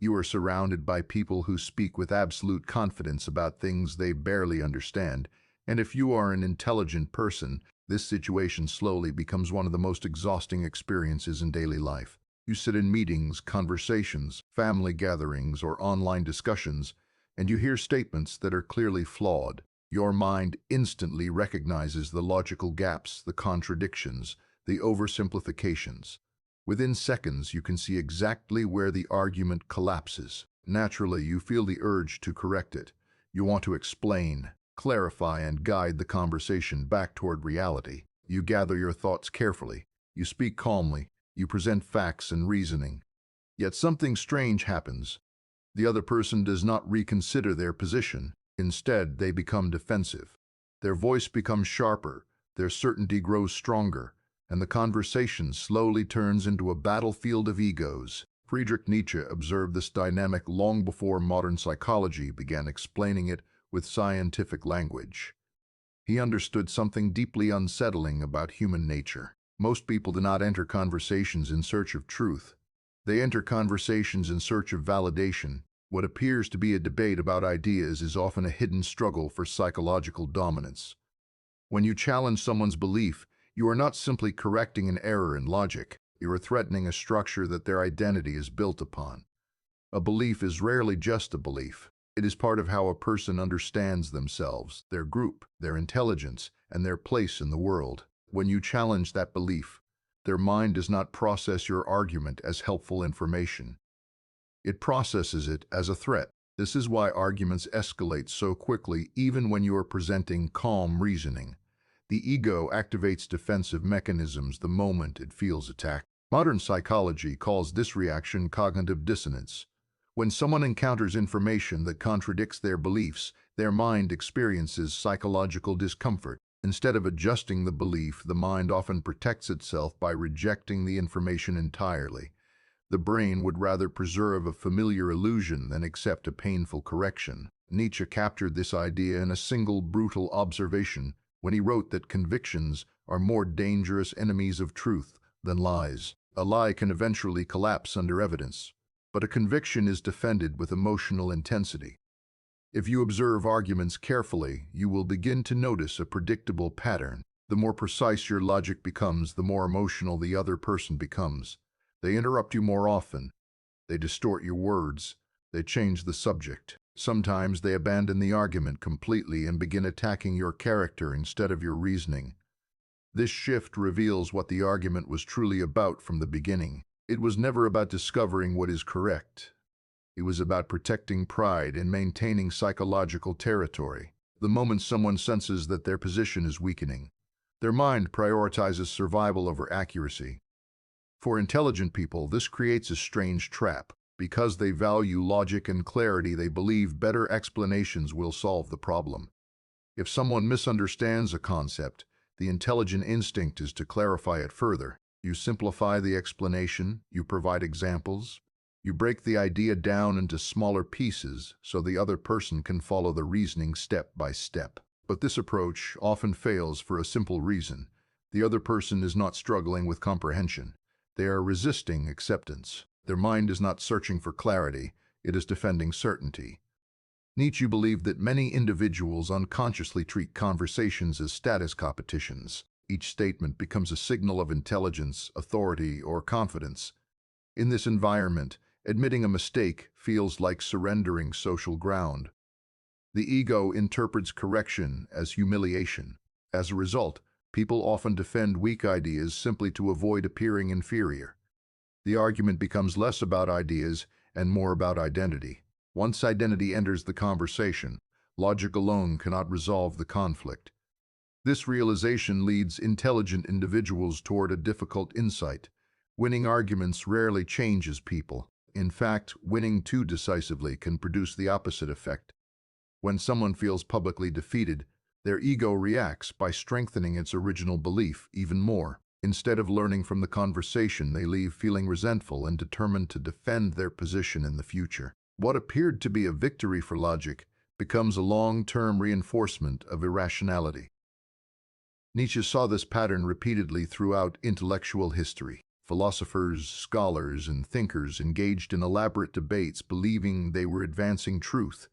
You are surrounded by people who speak with absolute confidence about things they barely understand, and if you are an intelligent person, this situation slowly becomes one of the most exhausting experiences in daily life. You sit in meetings, conversations, family gatherings, or online discussions, and you hear statements that are clearly flawed. Your mind instantly recognizes the logical gaps, the contradictions, the oversimplifications. Within seconds, you can see exactly where the argument collapses. Naturally, you feel the urge to correct it. You want to explain, clarify, and guide the conversation back toward reality. You gather your thoughts carefully. You speak calmly. You present facts and reasoning. Yet something strange happens. The other person does not reconsider their position. Instead, they become defensive. Their voice becomes sharper, their certainty grows stronger, and the conversation slowly turns into a battlefield of egos. Friedrich Nietzsche observed this dynamic long before modern psychology began explaining it with scientific language. He understood something deeply unsettling about human nature. Most people do not enter conversations in search of truth. They enter conversations in search of validation. What appears to be a debate about ideas is often a hidden struggle for psychological dominance. When you challenge someone's belief, you are not simply correcting an error in logic. You are threatening a structure that their identity is built upon. A belief is rarely just a belief. It is part of how a person understands themselves, their group, their intelligence, and their place in the world. When you challenge that belief, their mind does not process your argument as helpful information. It processes it as a threat. This is why arguments escalate so quickly even when you are presenting calm reasoning. The ego activates defensive mechanisms the moment it feels attacked. Modern psychology calls this reaction cognitive dissonance. When someone encounters information that contradicts their beliefs, their mind experiences psychological discomfort. Instead of adjusting the belief, the mind often protects itself by rejecting the information entirely. The brain would rather preserve a familiar illusion than accept a painful correction. Nietzsche captured this idea in a single brutal observation when he wrote that convictions are more dangerous enemies of truth than lies. A lie can eventually collapse under evidence, but a conviction is defended with emotional intensity. If you observe arguments carefully, you will begin to notice a predictable pattern. The more precise your logic becomes, the more emotional the other person becomes. They interrupt you more often. They distort your words. They change the subject. Sometimes they abandon the argument completely and begin attacking your character instead of your reasoning. This shift reveals what the argument was truly about from the beginning. It was never about discovering what is correct. It was about protecting pride and maintaining psychological territory. The moment someone senses that their position is weakening, their mind prioritizes survival over accuracy. For intelligent people, this creates a strange trap. Because they value logic and clarity, they believe better explanations will solve the problem. If someone misunderstands a concept, the intelligent instinct is to clarify it further. You simplify the explanation, you provide examples, you break the idea down into smaller pieces so the other person can follow the reasoning step by step. But this approach often fails for a simple reason. The other person is not struggling with comprehension. They are resisting acceptance. Their mind is not searching for clarity, it is defending certainty. Nietzsche believed that many individuals unconsciously treat conversations as status competitions. Each statement becomes a signal of intelligence, authority, or confidence. In this environment, admitting a mistake feels like surrendering social ground. The ego interprets correction as humiliation. As a result, people often defend weak ideas simply to avoid appearing inferior. The argument becomes less about ideas and more about identity. Once identity enters the conversation, logic alone cannot resolve the conflict. This realization leads intelligent individuals toward a difficult insight. Winning arguments rarely changes people. In fact, winning too decisively can produce the opposite effect. When someone feels publicly defeated, their ego reacts by strengthening its original belief even more. Instead of learning from the conversation, they leave feeling resentful and determined to defend their position in the future. What appeared to be a victory for logic becomes a long-term reinforcement of irrationality. Nietzsche saw this pattern repeatedly throughout intellectual history. Philosophers, scholars, and thinkers engaged in elaborate debates believing they were advancing truth,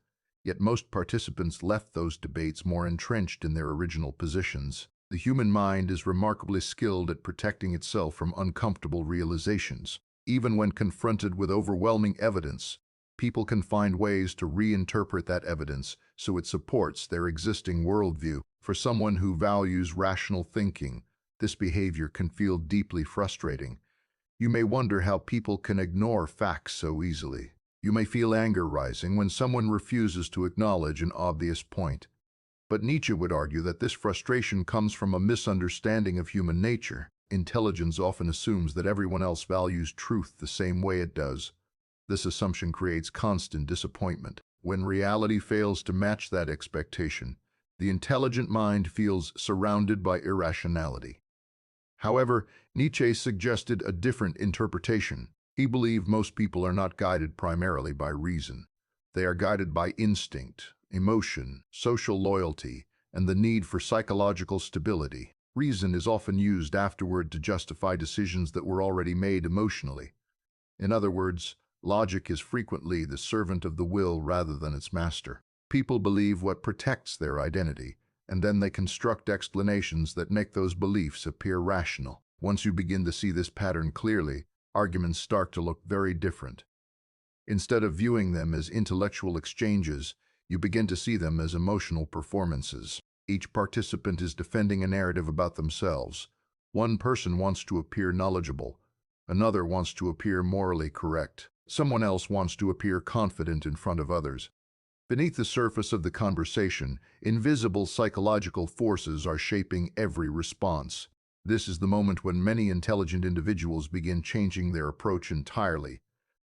yet most participants left those debates more entrenched in their original positions. The human mind is remarkably skilled at protecting itself from uncomfortable realizations. Even when confronted with overwhelming evidence, people can find ways to reinterpret that evidence so it supports their existing worldview. For someone who values rational thinking, this behavior can feel deeply frustrating. You may wonder how people can ignore facts so easily. You may feel anger rising when someone refuses to acknowledge an obvious point. But Nietzsche would argue that this frustration comes from a misunderstanding of human nature. Intelligence often assumes that everyone else values truth the same way it does. This assumption creates constant disappointment. When reality fails to match that expectation, the intelligent mind feels surrounded by irrationality. However, Nietzsche suggested a different interpretation. He believed most people are not guided primarily by reason. They are guided by instinct, emotion, social loyalty, and the need for psychological stability. Reason is often used afterward to justify decisions that were already made emotionally. In other words, logic is frequently the servant of the will rather than its master. People believe what protects their identity, and then they construct explanations that make those beliefs appear rational. Once you begin to see this pattern clearly, arguments start to look very different. Instead of viewing them as intellectual exchanges, you begin to see them as emotional performances. Each participant is defending a narrative about themselves. One person wants to appear knowledgeable. Another wants to appear morally correct. Someone else wants to appear confident in front of others. Beneath the surface of the conversation, invisible psychological forces are shaping every response. This is the moment when many intelligent individuals begin changing their approach entirely.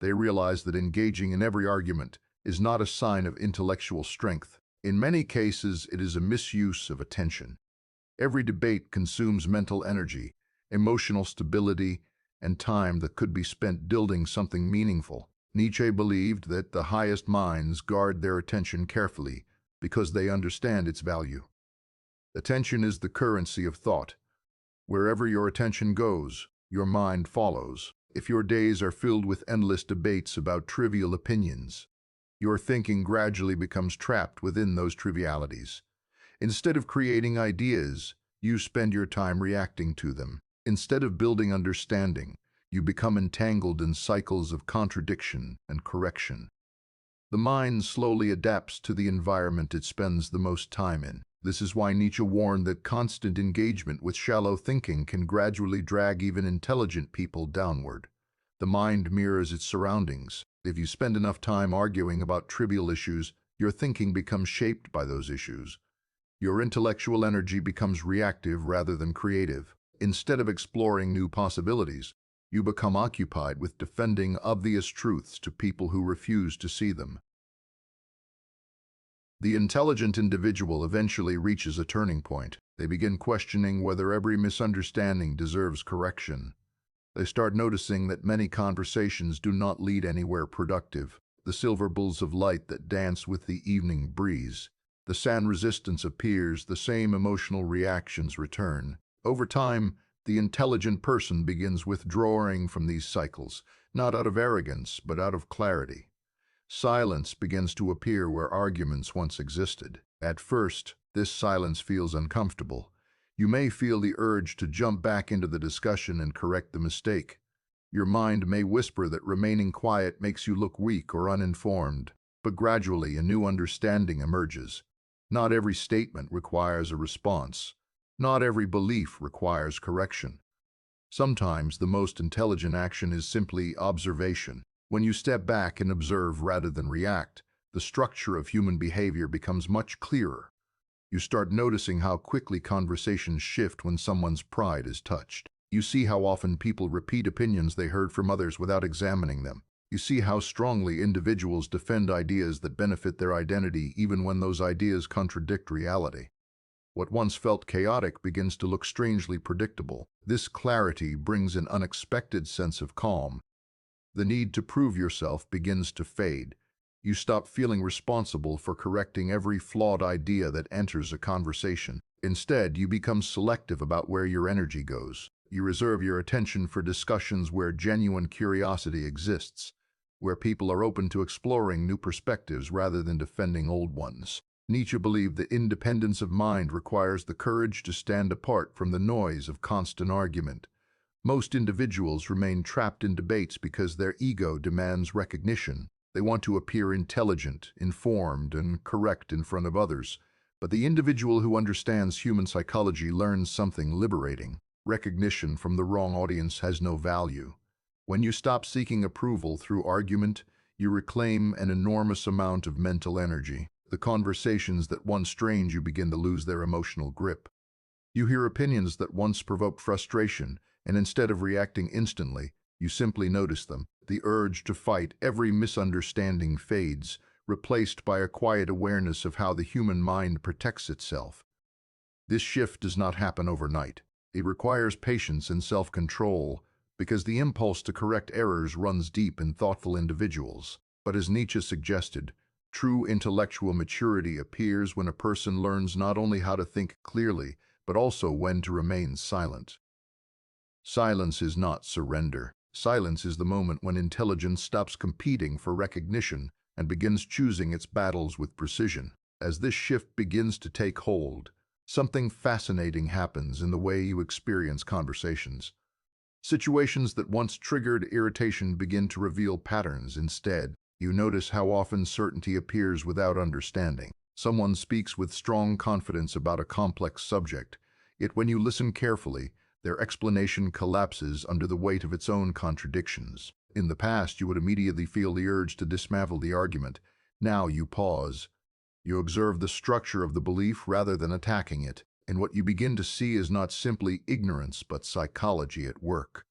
They realize that engaging in every argument is not a sign of intellectual strength. In many cases, it is a misuse of attention. Every debate consumes mental energy, emotional stability, and time that could be spent building something meaningful. Nietzsche believed that the highest minds guard their attention carefully because they understand its value. Attention is the currency of thought. Wherever your attention goes, your mind follows. If your days are filled with endless debates about trivial opinions, your thinking gradually becomes trapped within those trivialities. Instead of creating ideas, you spend your time reacting to them. Instead of building understanding, you become entangled in cycles of contradiction and correction. The mind slowly adapts to the environment it spends the most time in. This is why Nietzsche warned that constant engagement with shallow thinking can gradually drag even intelligent people downward. The mind mirrors its surroundings. If you spend enough time arguing about trivial issues, your thinking becomes shaped by those issues. Your intellectual energy becomes reactive rather than creative. Instead of exploring new possibilities, you become occupied with defending obvious truths to people who refuse to see them. The intelligent individual eventually reaches a turning point. They begin questioning whether every misunderstanding deserves correction. They start noticing that many conversations do not lead anywhere productive. The silver bulls of light that dance with the evening breeze. The sand resistance appears, the same emotional reactions return. Over time, the intelligent person begins withdrawing from these cycles, not out of arrogance, but out of clarity. Silence begins to appear where arguments once existed. At first, this silence feels uncomfortable. You may feel the urge to jump back into the discussion and correct the mistake. Your mind may whisper that remaining quiet makes you look weak or uninformed, but gradually a new understanding emerges. Not every statement requires a response. Not every belief requires correction. Sometimes the most intelligent action is simply observation. When you step back and observe rather than react, the structure of human behavior becomes much clearer. You start noticing how quickly conversations shift when someone's pride is touched. You see how often people repeat opinions they heard from others without examining them. You see how strongly individuals defend ideas that benefit their identity even when those ideas contradict reality. What once felt chaotic begins to look strangely predictable. This clarity brings an unexpected sense of calm. The need to prove yourself begins to fade. You stop feeling responsible for correcting every flawed idea that enters a conversation. Instead, you become selective about where your energy goes. You reserve your attention for discussions where genuine curiosity exists, where people are open to exploring new perspectives rather than defending old ones. Nietzsche believed that independence of mind requires the courage to stand apart from the noise of constant argument. Most individuals remain trapped in debates because their ego demands recognition. They want to appear intelligent, informed, and correct in front of others. But the individual who understands human psychology learns something liberating. Recognition from the wrong audience has no value. When you stop seeking approval through argument, you reclaim an enormous amount of mental energy. The conversations that once strained you begin to lose their emotional grip. You hear opinions that once provoked frustration, and instead of reacting instantly, you simply notice them. The urge to fight every misunderstanding fades, replaced by a quiet awareness of how the human mind protects itself. This shift does not happen overnight. It requires patience and self-control, because the impulse to correct errors runs deep in thoughtful individuals. But as Nietzsche suggested, true intellectual maturity appears when a person learns not only how to think clearly, but also when to remain silent. Silence is not surrender. Silence is the moment when intelligence stops competing for recognition and begins choosing its battles with precision. As this shift begins to take hold, something fascinating happens in the way you experience conversations. Situations that once triggered irritation begin to reveal patterns instead. You notice how often certainty appears without understanding. Someone speaks with strong confidence about a complex subject, yet when you listen carefully, their explanation collapses under the weight of its own contradictions. In the past, you would immediately feel the urge to dismantle the argument. Now you pause. You observe the structure of the belief rather than attacking it, and what you begin to see is not simply ignorance but psychology at work.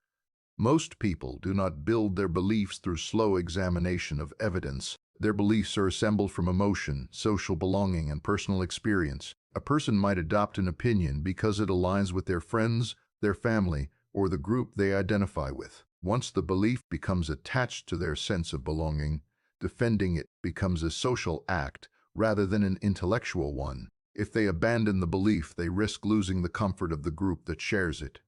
Most people do not build their beliefs through slow examination of evidence. Their beliefs are assembled from emotion, social belonging, and personal experience. A person might adopt an opinion because it aligns with their friends, their family, or the group they identify with. Once the belief becomes attached to their sense of belonging, defending it becomes a social act rather than an intellectual one. If they abandon the belief, they risk losing the comfort of the group that shares it.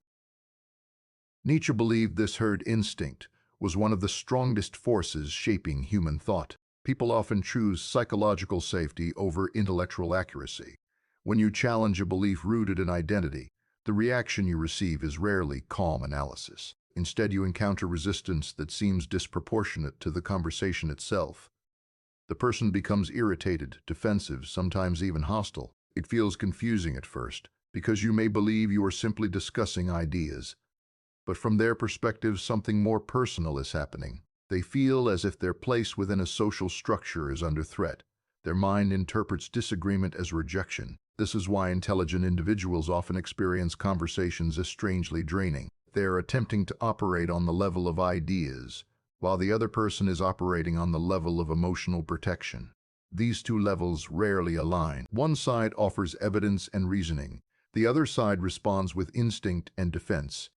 Nietzsche believed this herd instinct was one of the strongest forces shaping human thought. People often choose psychological safety over intellectual accuracy. When you challenge a belief rooted in identity, the reaction you receive is rarely calm analysis. Instead, you encounter resistance that seems disproportionate to the conversation itself. The person becomes irritated, defensive, sometimes even hostile. It feels confusing at first, because you may believe you are simply discussing ideas. But from their perspective, something more personal is happening. They feel as if their place within a social structure is under threat. Their mind interprets disagreement as rejection. This is why intelligent individuals often experience conversations as strangely draining. They are attempting to operate on the level of ideas, while the other person is operating on the level of emotional protection. These two levels rarely align. One side offers evidence and reasoning. The other side responds with instinct and defense.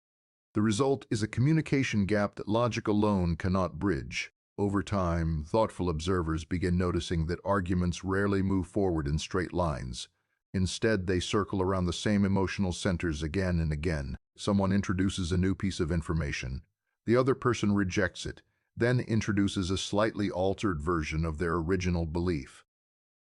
The result is a communication gap that logic alone cannot bridge. Over time, thoughtful observers begin noticing that arguments rarely move forward in straight lines. Instead, they circle around the same emotional centers again and again. Someone introduces a new piece of information. The other person rejects it, then introduces a slightly altered version of their original belief.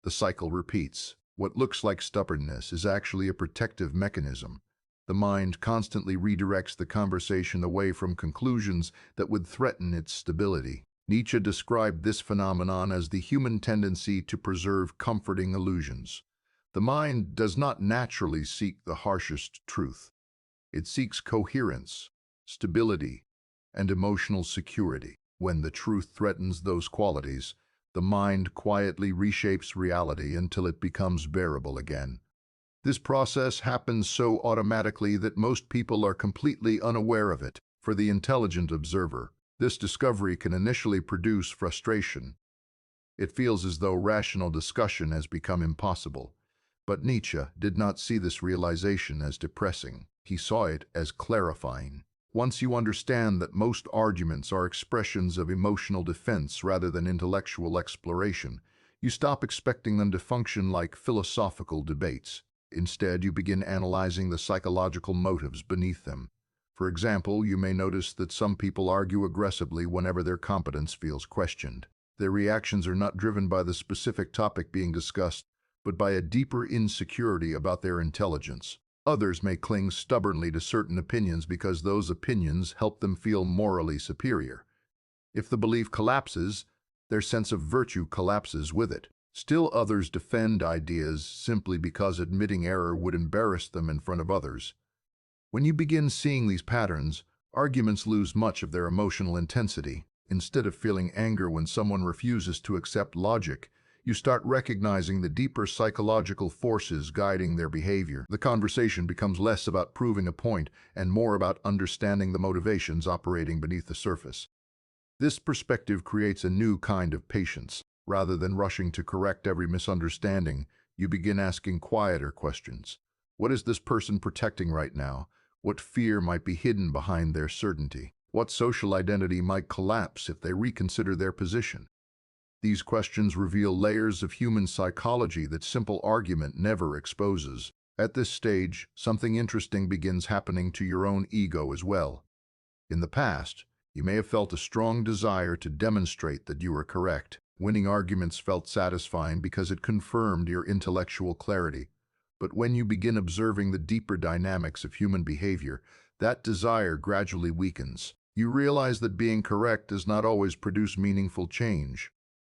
The cycle repeats. What looks like stubbornness is actually a protective mechanism. The mind constantly redirects the conversation away from conclusions that would threaten its stability. Nietzsche described this phenomenon as the human tendency to preserve comforting illusions. The mind does not naturally seek the harshest truth. It seeks coherence, stability, and emotional security. When the truth threatens those qualities, the mind quietly reshapes reality until it becomes bearable again. This process happens so automatically that most people are completely unaware of it. For the intelligent observer, this discovery can initially produce frustration. It feels as though rational discussion has become impossible. But Nietzsche did not see this realization as depressing. He saw it as clarifying. Once you understand that most arguments are expressions of emotional defense rather than intellectual exploration, you stop expecting them to function like philosophical debates. Instead, you begin analyzing the psychological motives beneath them. For example, you may notice that some people argue aggressively whenever their competence feels questioned. Their reactions are not driven by the specific topic being discussed, but by a deeper insecurity about their intelligence. Others may cling stubbornly to certain opinions because those opinions help them feel morally superior. If the belief collapses, their sense of virtue collapses with it. Still others defend ideas simply because admitting error would embarrass them in front of others. When you begin seeing these patterns, arguments lose much of their emotional intensity. Instead of feeling anger when someone refuses to accept logic, you start recognizing the deeper psychological forces guiding their behavior. The conversation becomes less about proving a point and more about understanding the motivations operating beneath the surface. This perspective creates a new kind of patience. Rather than rushing to correct every misunderstanding, you begin asking quieter questions. What is this person protecting right now? What fear might be hidden behind their certainty? What social identity might collapse if they reconsider their position? These questions reveal layers of human psychology that simple argument never exposes. At this stage, something interesting begins happening to your own ego as well. In the past, you may have felt a strong desire to demonstrate that you were correct. Winning arguments felt satisfying because it confirmed your intellectual clarity. But when you begin observing the deeper dynamics of human behavior, that desire gradually weakens. You realize that being correct does not always produce meaningful change.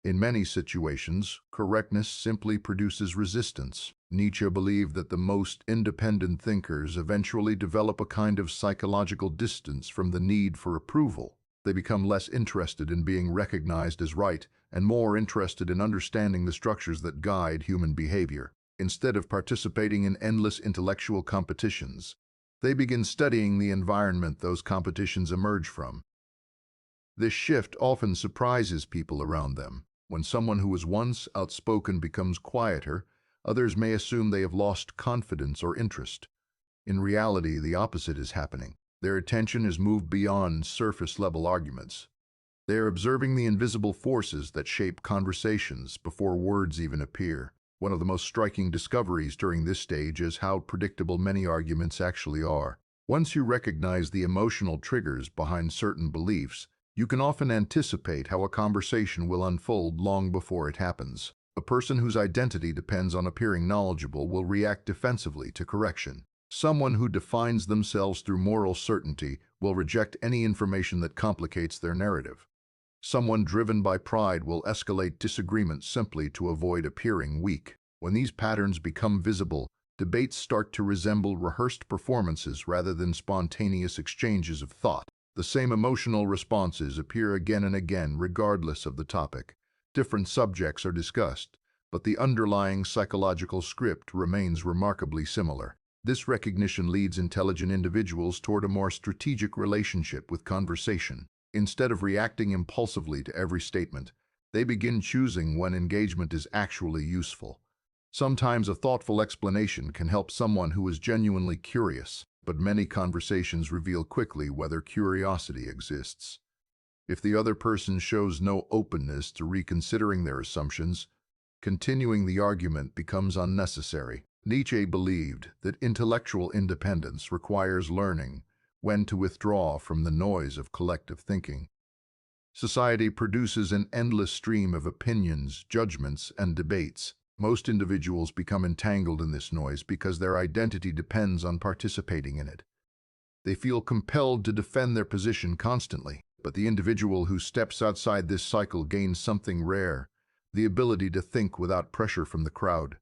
In many situations, correctness simply produces resistance. Nietzsche believed that the most independent thinkers eventually develop a kind of psychological distance from the need for approval. They become less interested in being recognized as right and more interested in understanding the structures that guide human behavior. Instead of participating in endless intellectual competitions, they begin studying the environment those competitions emerge from. This shift often surprises people around them. When someone who was once outspoken becomes quieter, others may assume they have lost confidence or interest. In reality, the opposite is happening. Their attention is moved beyond surface-level arguments. They are observing the invisible forces that shape conversations before words even appear. One of the most striking discoveries during this stage is how predictable many arguments actually are. Once you recognize the emotional triggers behind certain beliefs, you can often anticipate how a conversation will unfold long before it happens. A person whose identity depends on appearing knowledgeable will react defensively to correction. Someone who defines themselves through moral certainty will reject any information that complicates their narrative. Someone driven by pride will escalate disagreement simply to avoid appearing weak. When these patterns become visible, debates start to resemble rehearsed performances rather than spontaneous exchanges of thought. The same emotional responses appear again and again regardless of the topic. Different subjects are discussed, but the underlying psychological script remains remarkably similar. This recognition leads intelligent individuals toward a more strategic relationship with conversation. Instead of reacting impulsively to every statement, they begin choosing when engagement is actually useful. Sometimes a thoughtful explanation can help someone who is genuinely curious, but many conversations reveal quickly whether curiosity exists. If the other person shows no openness to reconsidering their assumptions, continuing the argument becomes unnecessary. Nietzsche believed that intellectual independence requires learning when to withdraw from the noise of collective thinking. Society produces an endless stream of opinions, judgments, and debates. Most individuals become entangled in this noise because their identity depends on participating in it. They feel compelled to defend their position constantly, but the individual who steps outside this cycle gains something rare, the ability to think without pressure from the crowd.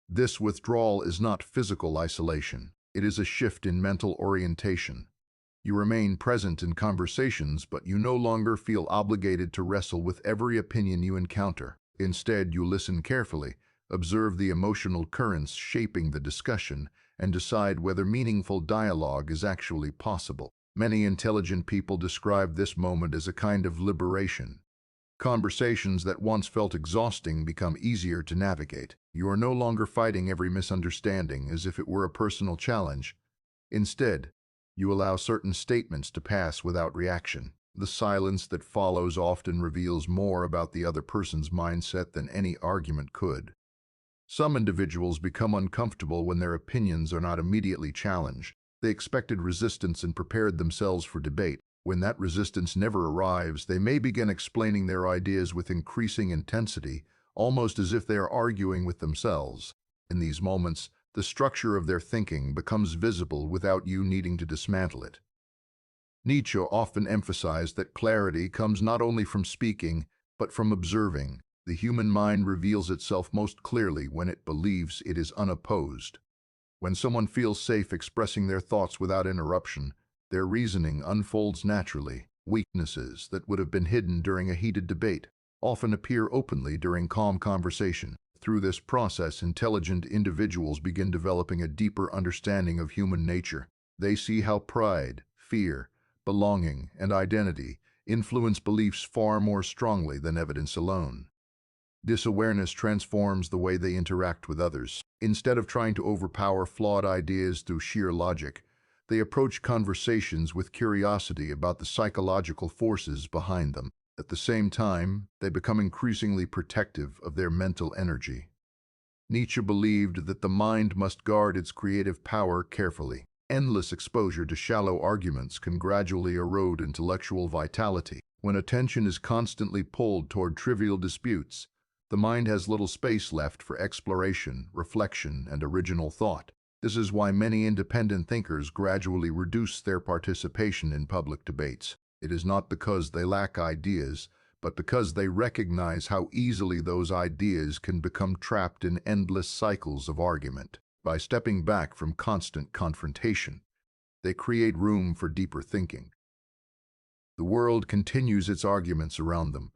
This withdrawal is not physical isolation. It is a shift in mental orientation. You remain present in conversations, but you no longer feel obligated to wrestle with every opinion you encounter. Instead, you listen carefully, observe the emotional currents shaping the discussion, and decide whether meaningful dialogue is actually possible. Many intelligent people describe this moment as a kind of liberation. Conversations that once felt exhausting become easier to navigate. You are no longer fighting every misunderstanding as if it were a personal challenge. Instead, you allow certain statements to pass without reaction. The silence that follows often reveals more about the other person's mindset than any argument could. Some individuals become uncomfortable when their opinions are not immediately challenged. They expected resistance and prepared themselves for debate. When that resistance never arrives, they may begin explaining their ideas with increasing intensity, almost as if they are arguing with themselves. In these moments, the structure of their thinking becomes visible without you needing to dismantle it. Nietzsche often emphasized that clarity comes not only from speaking, but from observing. The human mind reveals itself most clearly when it believes it is unopposed. When someone feels safe expressing their thoughts without interruption, their reasoning unfolds naturally. Weaknesses that would have been hidden during a heated debate often appear openly during calm conversation. Through this process, intelligent individuals begin developing a deeper understanding of human nature. They see how pride, fear, belonging, and identity influence beliefs far more strongly than evidence alone. This awareness transforms the way they interact with others. Instead of trying to overpower flawed ideas through sheer logic, they approach conversations with curiosity about the psychological forces behind them. At the same time, they become increasingly protective of their mental energy. Nietzsche believed that the mind must guard its creative power carefully. Endless exposure to shallow arguments can gradually erode intellectual vitality. When attention is constantly pulled toward trivial disputes, the mind has little space left for exploration, reflection, and original thought. This is why many independent thinkers gradually reduce their participation in public debates. It is not because they lack ideas, but because they recognize how easily those ideas can become trapped in endless cycles of argument. By stepping back from constant confrontation, they create room for deeper thinking. The world continues its arguments around them,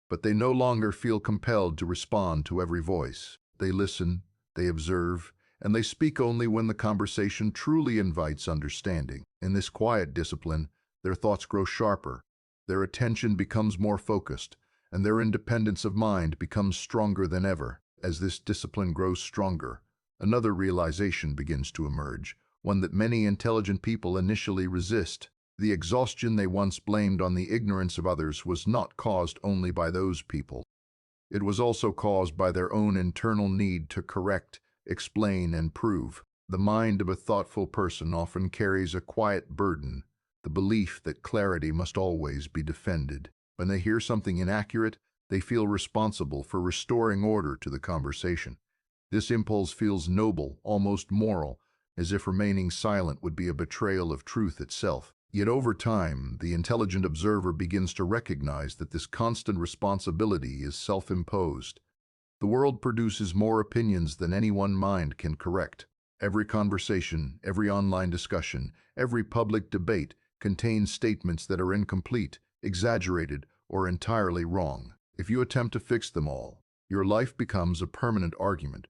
but they no longer feel compelled to respond to every voice. They listen, they observe, and they speak only when the conversation truly invites understanding. In this quiet discipline, their thoughts grow sharper, their attention becomes more focused, and their independence of mind becomes stronger than ever. As this discipline grows stronger, another realization begins to emerge, one that many intelligent people initially resist. The exhaustion they once blamed on the ignorance of others was not caused only by those people. It was also caused by their own internal need to correct, explain, and prove. The mind of a thoughtful person often carries a quiet burden, the belief that clarity must always be defended. When they hear something inaccurate, they feel responsible for restoring order to the conversation. This impulse feels noble, almost moral, as if remaining silent would be a betrayal of truth itself. Yet over time, the intelligent observer begins to recognize that this constant responsibility is self-imposed. The world produces more opinions than any one mind can correct. Every conversation, every online discussion, every public debate contains statements that are incomplete, exaggerated, or entirely wrong. If you attempt to fix them all, your life becomes a permanent argument.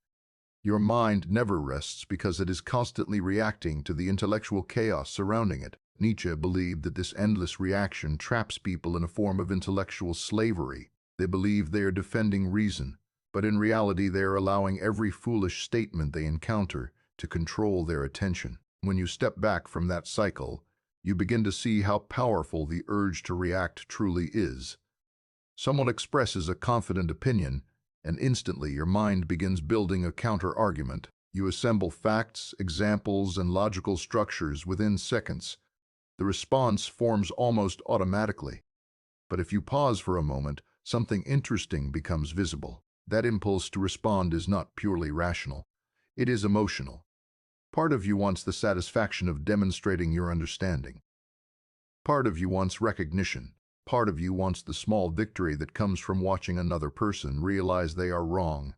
Your mind never rests because it is constantly reacting to the intellectual chaos surrounding it. Nietzsche believed that this endless reaction traps people in a form of intellectual slavery. They believe they are defending reason, but in reality they are allowing every foolish statement they encounter to control their attention. When you step back from that cycle, you begin to see how powerful the urge to react truly is. Someone expresses a confident opinion, and instantly your mind begins building a counter-argument. You assemble facts, examples, and logical structures within seconds. The response forms almost automatically. But if you pause for a moment, something interesting becomes visible. That impulse to respond is not purely rational. It is emotional. Part of you wants the satisfaction of demonstrating your understanding. Part of you wants recognition. Part of you wants the small victory that comes from watching another person realize they are wrong.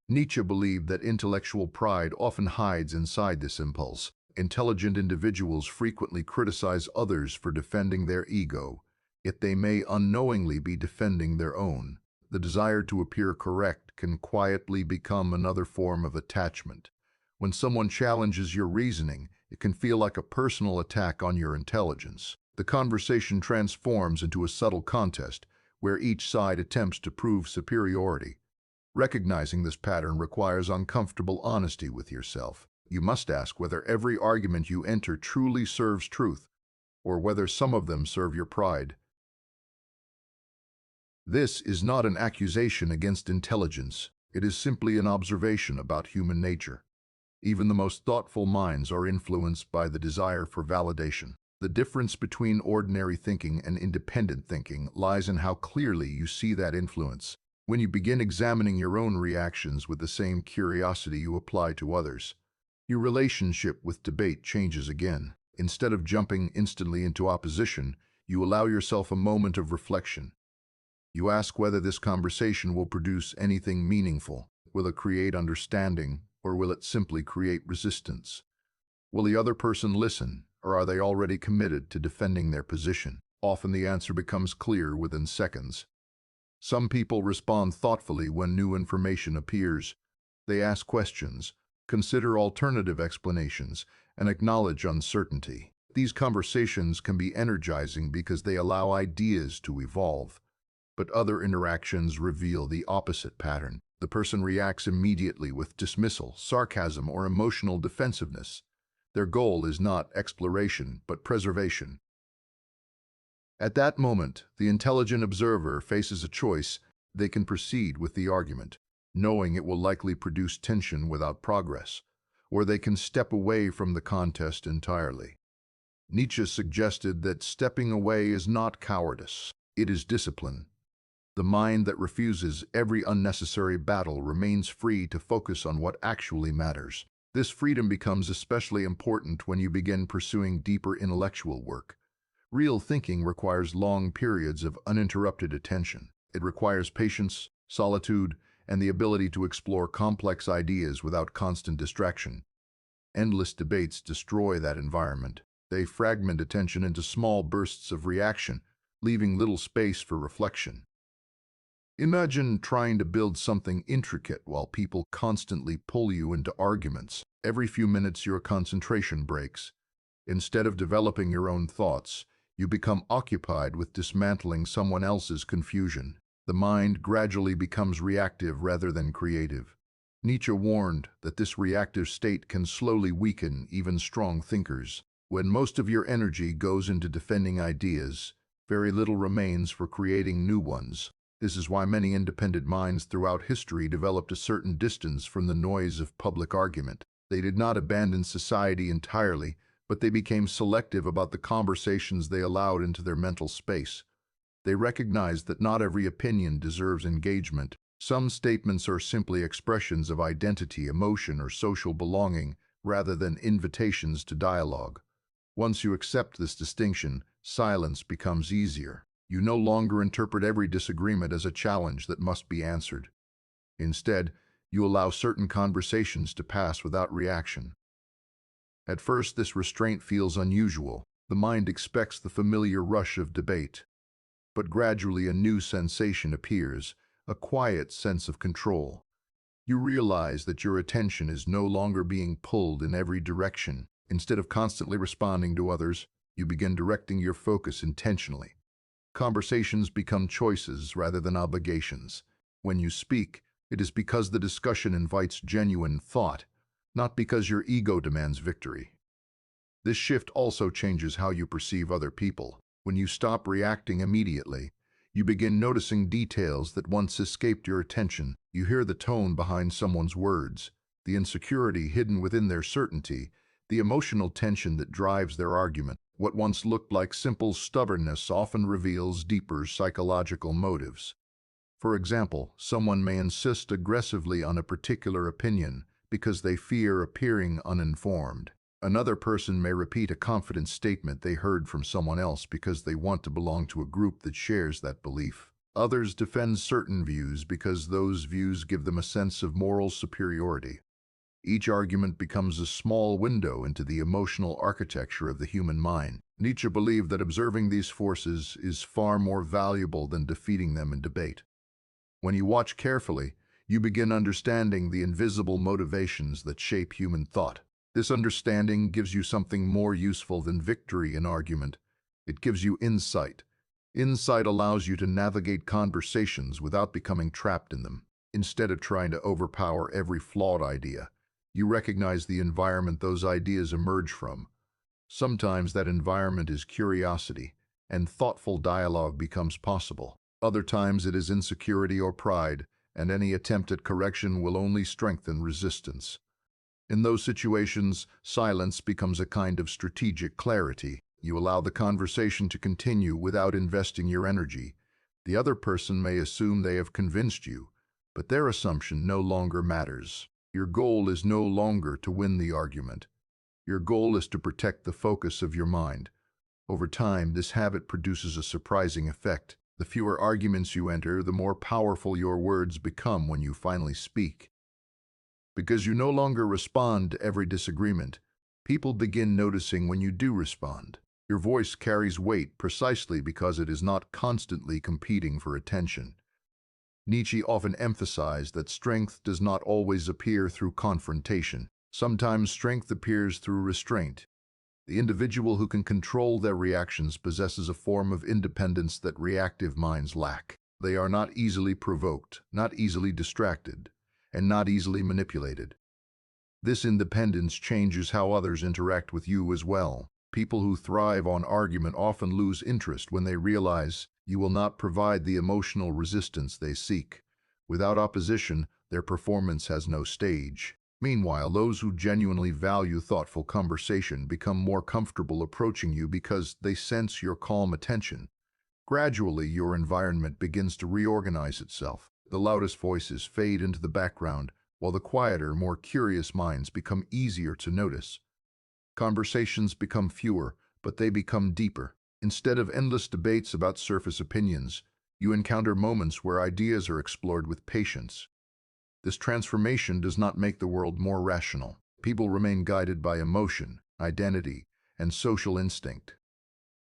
Nietzsche believed that intellectual pride often hides inside this impulse. Intelligent individuals frequently criticize others for defending their ego, yet they may unknowingly be defending their own. The desire to appear correct can quietly become another form of attachment. When someone challenges your reasoning, it can feel like a personal attack on your intelligence. The conversation transforms into a subtle contest where each side attempts to prove superiority. Recognizing this pattern requires uncomfortable honesty with yourself. You must ask whether every argument you enter truly serves truth, or whether some of them serve your pride. This is not an accusation against intelligence. It is simply an observation about human nature. Even the most thoughtful minds are influenced by the desire for validation. The difference between ordinary thinking and independent thinking lies in how clearly you see that influence. When you begin examining your own reactions with the same curiosity you apply to others, your relationship with debate changes again. Instead of jumping instantly into opposition, you allow yourself a moment of reflection. You ask whether this conversation will produce anything meaningful. Will it create understanding, or will it simply create resistance? Will the other person listen, or are they already committed to defending their position? Often the answer becomes clear within seconds. Some people respond thoughtfully when new information appears. They ask questions, consider alternative explanations, and acknowledge uncertainty. These conversations can be energizing because they allow ideas to evolve. But other interactions reveal the opposite pattern. The person reacts immediately with dismissal, sarcasm, or emotional defensiveness. Their goal is not exploration, but preservation. At that moment, the intelligent observer faces a choice. They can proceed with the argument, knowing it will likely produce tension without progress, or they can step away from the contest entirely. Nietzsche suggested that stepping away is not cowardice, it is discipline. The mind that refuses every unnecessary battle remains free to focus on what actually matters. This freedom becomes especially important when you begin pursuing deeper intellectual work. Real thinking requires long periods of uninterrupted attention. It requires patience, solitude, and the ability to explore complex ideas without constant distraction. Endless debates destroy that environment. They fragment attention into small bursts of reaction, leaving little space for reflection. Imagine trying to build something intricate while people constantly pull you into arguments. Every few minutes your concentration breaks. Instead of developing your own thoughts, you become occupied with dismantling someone else's confusion. The mind gradually becomes reactive rather than creative. Nietzsche warned that this reactive state can slowly weaken even strong thinkers. When most of your energy goes into defending ideas, very little remains for creating new ones. This is why many independent minds throughout history developed a certain distance from the noise of public argument. They did not abandon society entirely, but they became selective about the conversations they allowed into their mental space. They recognized that not every opinion deserves engagement. Some statements are simply expressions of identity, emotion, or social belonging, rather than invitations to dialogue. Once you accept this distinction, silence becomes easier. You no longer interpret every disagreement as a challenge that must be answered. Instead, you allow certain conversations to pass without reaction. At first, this restraint feels unusual. The mind expects the familiar rush of debate. But gradually a new sensation appears, a quiet sense of control. You realize that your attention is no longer being pulled in every direction. Instead of constantly responding to others, you begin directing your focus intentionally. Conversations become choices rather than obligations. When you speak, it is because the discussion invites genuine thought, not because your ego demands victory. This shift also changes how you perceive other people. When you stop reacting immediately, you begin noticing details that once escaped your attention. You hear the tone behind someone's words, the insecurity hidden within their certainty, the emotional tension that drives their argument. What once looked like simple stubbornness often reveals deeper psychological motives. For example, someone may insist aggressively on a particular opinion because they fear appearing uninformed. Another person may repeat a confident statement they heard from someone else because they want to belong to a group that shares that belief. Others defend certain views because those views give them a sense of moral superiority. Each argument becomes a small window into the emotional architecture of the human mind. Nietzsche believed that observing these forces is far more valuable than defeating them in debate. When you watch carefully, you begin understanding the invisible motivations that shape human thought. This understanding gives you something more useful than victory in argument. It gives you insight. Insight allows you to navigate conversations without becoming trapped in them. Instead of trying to overpower every flawed idea, you recognize the environment those ideas emerge from. Sometimes that environment is curiosity, and thoughtful dialogue becomes possible. Other times it is insecurity or pride, and any attempt at correction will only strengthen resistance. In those situations, silence becomes a kind of strategic clarity. You allow the conversation to continue without investing your energy. The other person may assume they have convinced you, but their assumption no longer matters. Your goal is no longer to win the argument. Your goal is to protect the focus of your mind. Over time, this habit produces a surprising effect. The fewer arguments you enter, the more powerful your words become when you finally speak. Because you no longer respond to every disagreement, people begin noticing when you do respond. Your voice carries weight precisely because it is not constantly competing for attention. Nietzsche often emphasized that strength does not always appear through confrontation. Sometimes strength appears through restraint. The individual who can control their reactions possesses a form of independence that reactive minds lack. They are not easily provoked, not easily distracted, and not easily manipulated. This independence changes how others interact with you as well. People who thrive on argument often lose interest when they realize you will not provide the emotional resistance they seek. Without opposition, their performance has no stage. Meanwhile, those who genuinely value thoughtful conversation become more comfortable approaching you because they sense your calm attention. Gradually, your environment begins to reorganize itself. The loudest voices fade into the background, while the quieter, more curious minds become easier to notice. Conversations become fewer, but they become deeper. Instead of endless debates about surface opinions, you encounter moments where ideas are explored with patience. This transformation does not make the world more rational. People remain guided by emotion, identity, and social instinct.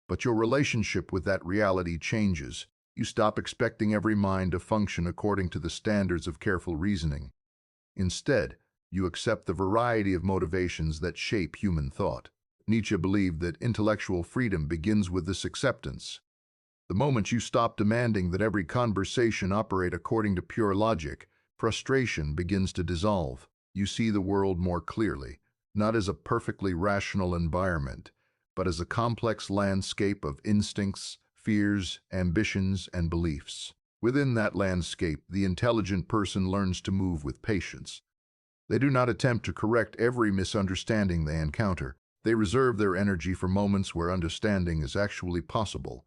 But your relationship with that reality changes. You stop expecting every mind to function according to the standards of careful reasoning. Instead, you accept the variety of motivations that shape human thought. Nietzsche believed that intellectual freedom begins with this acceptance. The moment you stop demanding that every conversation operate according to pure logic, frustration begins to dissolve. You see the world more clearly, not as a perfectly rational environment, but as a complex landscape of instincts, fears, ambitions, and beliefs. Within that landscape, the intelligent person learns to move with patience. They do not attempt to correct every misunderstanding they encounter. They reserve their energy for moments where understanding is actually possible,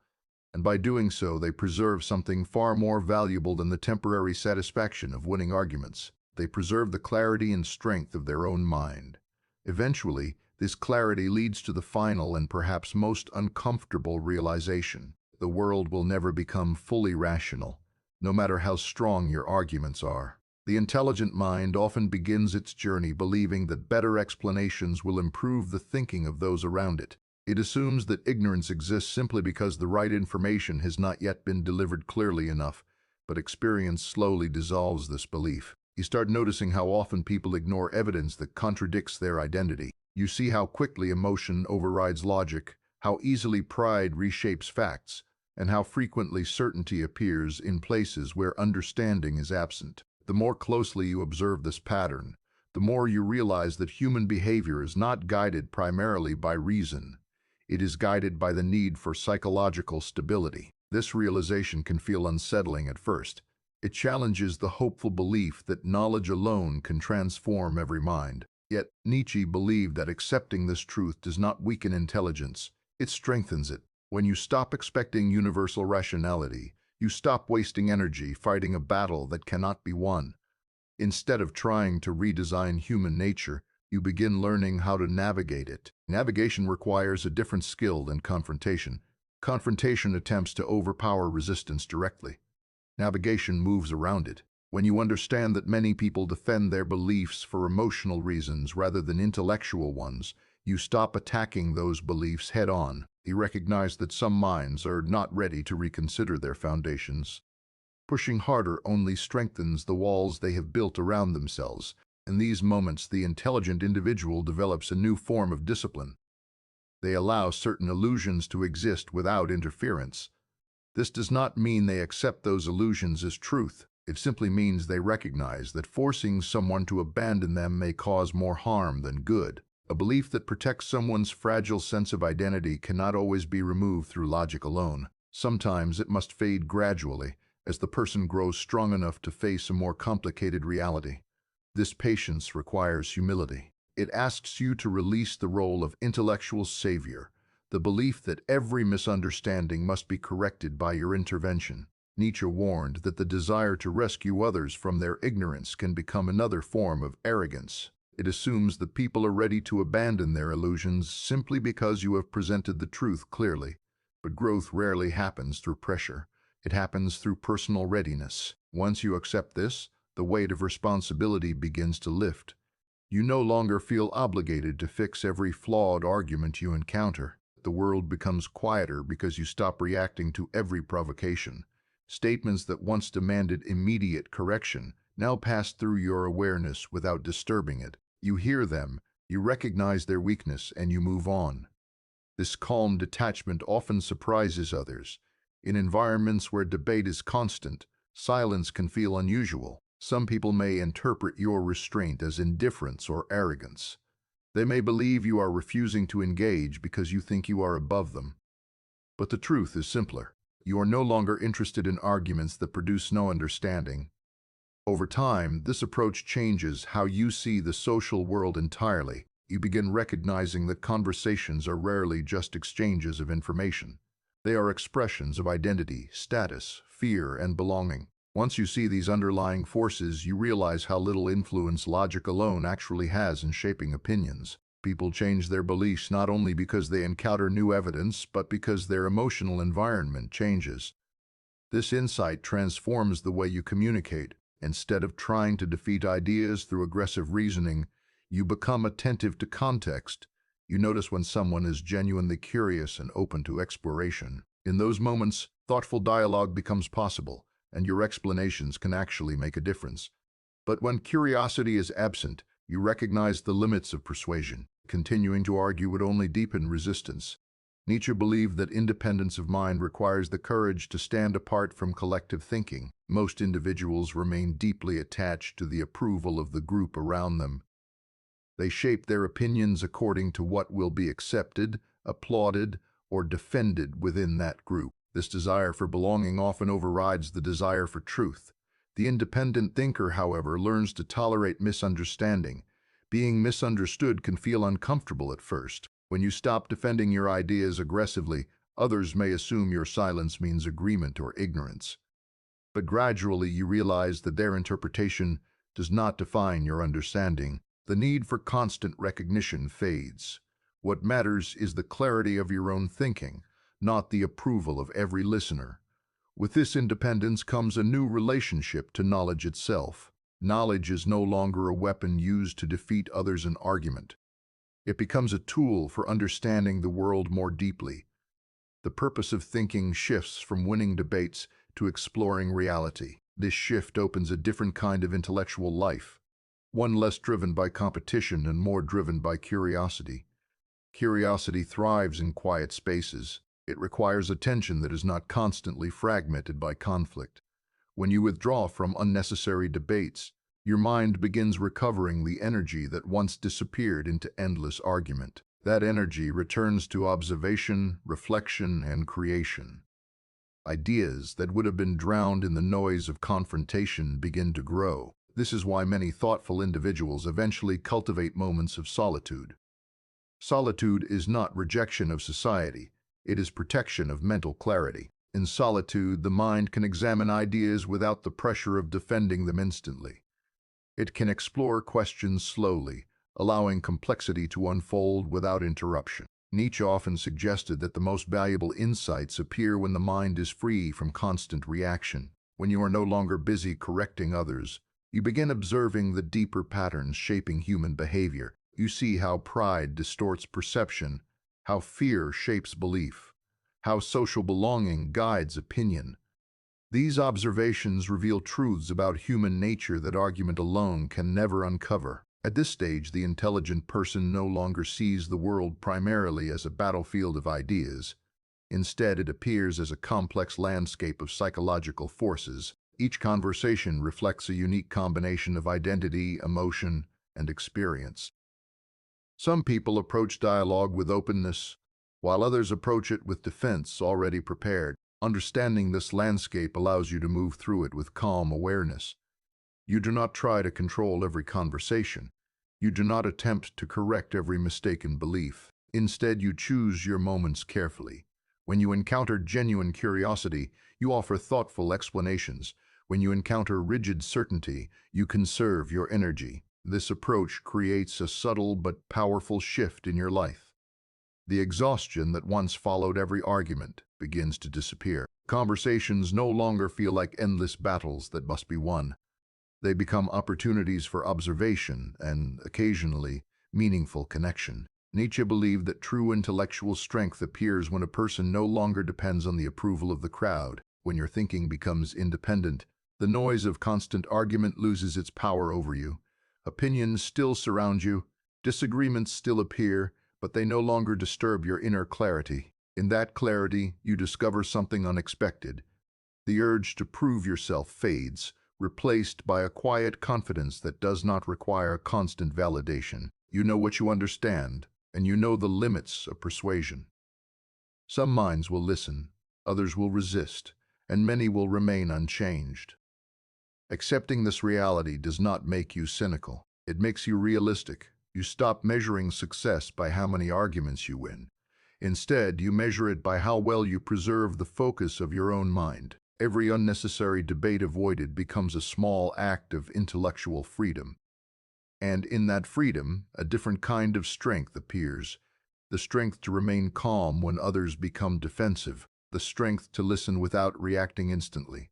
and by doing so, they preserve something far more valuable than the temporary satisfaction of winning arguments. They preserve the clarity and strength of their own mind. Eventually, this clarity leads to the final and perhaps most uncomfortable realization. The world will never become fully rational, no matter how strong your arguments are. The intelligent mind often begins its journey believing that better explanations will improve the thinking of those around it. It assumes that ignorance exists simply because the right information has not yet been delivered clearly enough, but experience slowly dissolves this belief. You start noticing how often people ignore evidence that contradicts their identity. You see how quickly emotion overrides logic, how easily pride reshapes facts, and how frequently certainty appears in places where understanding is absent. The more closely you observe this pattern, the more you realize that human behavior is not guided primarily by reason. It is guided by the need for psychological stability. This realization can feel unsettling at first. It challenges the hopeful belief that knowledge alone can transform every mind. Yet Nietzsche believed that accepting this truth does not weaken intelligence, it strengthens it. When you stop expecting universal rationality, you stop wasting energy fighting a battle that cannot be won. Instead of trying to redesign human nature, you begin learning how to navigate it. Navigation requires a different skill than confrontation. Confrontation attempts to overpower resistance directly. Navigation moves around it. When you understand that many people defend their beliefs for emotional reasons rather than intellectual ones, you stop attacking those beliefs head-on. You recognize that some minds are not ready to reconsider their foundations. Pushing harder only strengthens the walls they have built around themselves. In these moments, the intelligent individual develops a new form of discipline. They allow certain illusions to exist without interference. This does not mean they accept those illusions as truth. It simply means they recognize that forcing someone to abandon them may cause more harm than good. A belief that protects someone's fragile sense of identity cannot always be removed through logic alone. Sometimes it must fade gradually, as the person grows strong enough to face a more complicated reality. This patience requires humility. It asks you to release the role of intellectual savior, the belief that every misunderstanding must be corrected by your intervention. Nietzsche warned that the desire to rescue others from their ignorance can become another form of arrogance. It assumes that people are ready to abandon their illusions simply because you have presented the truth clearly. But growth rarely happens through pressure. It happens through personal readiness. Once you accept this, the weight of responsibility begins to lift. You no longer feel obligated to fix every flawed argument you encounter. The world becomes quieter because you stop reacting to every provocation. Statements that once demanded immediate correction now pass through your awareness without disturbing it. You hear them, you recognize their weakness, and you move on. This calm detachment often surprises others. In environments where debate is constant, silence can feel unusual. Some people may interpret your restraint as indifference or arrogance. They may believe you are refusing to engage because you think you are above them. But the truth is simpler. You are no longer interested in arguments that produce no understanding. Over time, this approach changes how you see the social world entirely. You begin recognizing that conversations are rarely just exchanges of information. They are expressions of identity, status, fear, and belonging. Once you see these underlying forces, you realize how little influence logic alone actually has in shaping opinions. People change their beliefs not only because they encounter new evidence, but because their emotional environment changes. This insight transforms the way you communicate. Instead of trying to defeat ideas through aggressive reasoning, you become attentive to context. You notice when someone is genuinely curious and open to exploration. In those moments, thoughtful dialogue becomes possible, and your explanations can actually make a difference. But when curiosity is absent, you recognize the limits of persuasion. Continuing to argue would only deepen resistance. Nietzsche believed that independence of mind requires the courage to stand apart from collective thinking. Most individuals remain deeply attached to the approval of the group around them. They shape their opinions according to what will be accepted, applauded, or defended within that group. This desire for belonging often overrides the desire for truth. The independent thinker, however, learns to tolerate misunderstanding. Being misunderstood can feel uncomfortable at first. When you stop defending your ideas aggressively, others may assume your silence means agreement or ignorance. But gradually you realize that their interpretation does not define your understanding. The need for constant recognition fades. What matters is the clarity of your own thinking, not the approval of every listener. With this independence comes a new relationship to knowledge itself. Knowledge is no longer a weapon used to defeat others in argument. It becomes a tool for understanding the world more deeply. The purpose of thinking shifts from winning debates to exploring reality. This shift opens a different kind of intellectual life, one less driven by competition and more driven by curiosity. Curiosity thrives in quiet spaces. It requires attention that is not constantly fragmented by conflict. When you withdraw from unnecessary debates, your mind begins recovering the energy that once disappeared into endless argument. That energy returns to observation, reflection, and creation. Ideas that would have been drowned in the noise of confrontation begin to grow. This is why many thoughtful individuals eventually cultivate moments of solitude. Solitude is not rejection of society, it is protection of mental clarity. In solitude, the mind can examine ideas without the pressure of defending them instantly. It can explore questions slowly, allowing complexity to unfold without interruption. Nietzsche often suggested that the most valuable insights appear when the mind is free from constant reaction. When you are no longer busy correcting others, you begin observing the deeper patterns shaping human behavior. You see how pride distorts perception, how fear shapes belief, how social belonging guides opinion. These observations reveal truths about human nature that argument alone can never uncover. At this stage, the intelligent person no longer sees the world primarily as a battlefield of ideas. Instead, it appears as a complex landscape of psychological forces. Each conversation reflects a unique combination of identity, emotion, and experience. Some people approach dialogue with openness, while others approach it with defense already prepared. Understanding this landscape allows you to move through it with calm awareness. You do not try to control every conversation. You do not attempt to correct every mistaken belief. Instead, you choose your moments carefully. When you encounter genuine curiosity, you offer thoughtful explanations. When you encounter rigid certainty, you conserve your energy. This approach creates a subtle but powerful shift in your life. The exhaustion that once followed every argument begins to disappear. Conversations no longer feel like endless battles that must be won. They become opportunities for observation and, occasionally, meaningful connection. Nietzsche believed that true intellectual strength appears when a person no longer depends on the approval of the crowd. When your thinking becomes independent, the noise of constant argument loses its power over you. Opinions still surround you, disagreements still appear, but they no longer disturb your inner clarity. In that clarity, you discover something unexpected. The urge to prove yourself fades, replaced by a quiet confidence that does not require constant validation. You know what you understand, and you know the limits of persuasion. Some minds will listen, others will resist, and many will remain unchanged. Accepting this reality does not make you cynical. It makes you realistic. You stop measuring success by how many arguments you win. Instead, you measure it by how well you preserve the focus of your own mind. Every unnecessary debate avoided becomes a small act of intellectual freedom. And in that freedom, a different kind of strength appears. The strength to remain calm when others become defensive. The strength to listen without reacting instantly.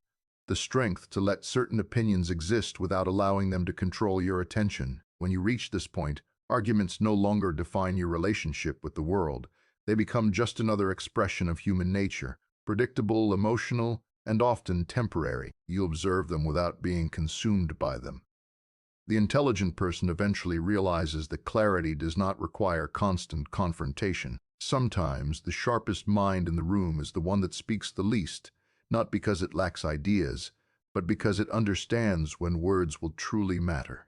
The strength to let certain opinions exist without allowing them to control your attention. When you reach this point, arguments no longer define your relationship with the world. They become just another expression of human nature, predictable, emotional, and often temporary. You observe them without being consumed by them. The intelligent person eventually realizes that clarity does not require constant confrontation. Sometimes the sharpest mind in the room is the one that speaks the least, not because it lacks ideas, but because it understands when words will truly matter.